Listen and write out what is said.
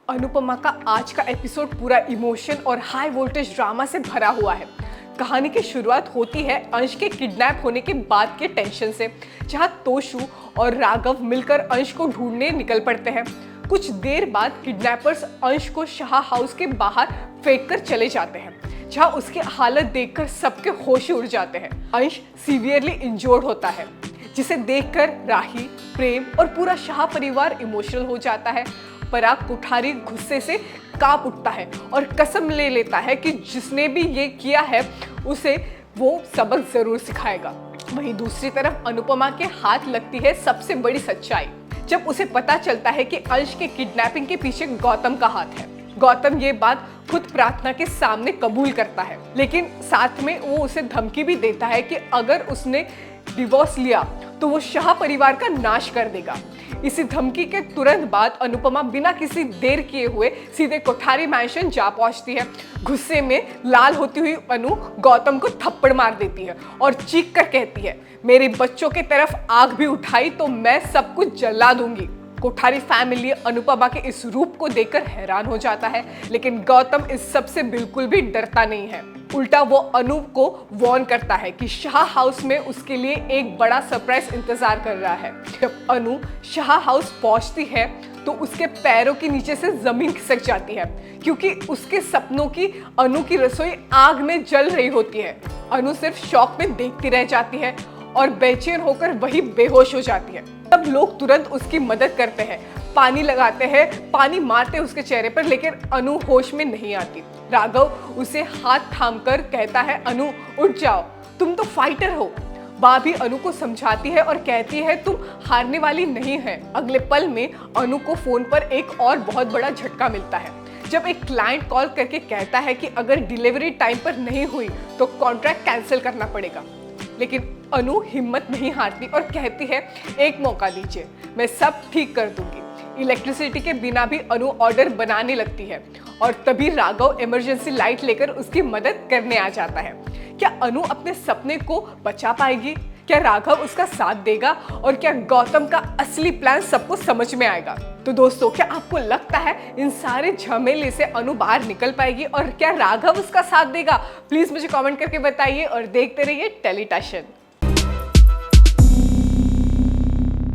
अनुपमा का आज का एपिसोड पूरा इमोशन और हाई वोल्टेज ड्रामा से भरा हुआ है। कहानी की शुरुआत होती है अंश के किडनैप होने के बाद के टेंशन से, जहां तोशु और राघव मिलकर अंश को ढूंढने निकल पड़ते हैं। कुछ देर बाद किडनैपर्स अंश को शाह हाउस के बाहर फेंक कर चले जाते हैं, जहां उसकी हालत देखकर सबके होश उड़ जाते हैं। अंश सीवियरली इंजोर्ड होता है, जिसे देखकर राही, प्रेम और पूरा शाह परिवार इमोशनल हो जाता है। पराग कोठारी गुस्से से कांप उठता है और कसम ले लेता है कि जिसने भी ये किया है उसे वो सबक जरूर सिखाएगा। वहीं दूसरी तरफ अनुपमा के हाथ लगती है सबसे बड़ी सच्चाई, जब उसे पता चलता है कि अंश के किडनैपिंग के पीछे गौतम का हाथ है। गौतम ये बात खुद प्रार्थना के सामने कबूल करता है, लेकिन साथ में वो उसे धमकी भी देता है कि अगर उसने डिवोर्स लिया तो वो शाह परिवार का नाश कर देगा। इसी धमकी के तुरंत बाद अनुपमा बिना किसी देर किए हुए सीधे कोठारी मैंशन जा पहुंचती है। गुस्से में लाल होती हुई अनु गौतम को थप्पड़ मार देती है और चीख कर कहती है, मेरे बच्चों की तरफ आग भी उठाई तो मैं सब कुछ जला दूंगी। कोठारी फैमिली अनुपमा के इस रूप को देखकर हैरान हो जाता है, लेकिन गौतम इस सब से बिल्कुल भी डरता नहीं है। उल्टा वो अनु को वार्न करता है कि शाह हाउस में उसके लिए एक बड़ा सरप्राइज इंतजार कर रहा है। जब अनु शाह हाउस पहुंचती है तो उसके पैरों के नीचे से जमीन खिसक जाती है, क्योंकि उसके सपनों की अनु की रसोई आग में जल रही होती है। अनु सिर्फ शौक में देखती रह जाती है और बेचैन होकर वही बेहोश हो जाती है। तब लोग तुरंत उसकी मदद करते हैं, पानी लगाते हैं, पानी मारते हैं उसके चेहरे पर, लेकिन अनु होश में नहीं आती। राघव उसे हाथ थामकर कहता है, अनु उठ जाओ, तुम तो फाइटर हो। भाभी अनु को समझाती है और कहती है तुम हारने वाली नहीं है। अगले पल में अनु को फोन पर एक और बहुत बड़ा झटका मिलता है, जब एक क्लाइंट कॉल करके कहता है कि अगर डिलीवरी टाइम पर नहीं हुई तो कॉन्ट्रैक्ट कैंसिल करना पड़ेगा। लेकिन अनु हिम्मत नहीं हारती और कहती है, एक मौका दीजिए, मैं सब ठीक कर दूंगी। इलेक्ट्रिसिटी के बिना भी अनु ऑर्डर बनाने लगती है और तभी राघव इमरजेंसी लाइट लेकर उसकी मदद करने आ जाता है। क्या अनु अपने सपने को बचा पाएगी? क्या राघव उसका साथ देगा? और क्या गौतम का असली प्लान सबको समझ में आएगा? तो दोस्तों, क्या आपको लगता है इन सारे झमेले से अनु बाहर निकल पाएगी और क्या राघव उसका साथ देगा? प्लीज मुझे कमेंट करके बताइए और देखते रहिए टेलीटाशन।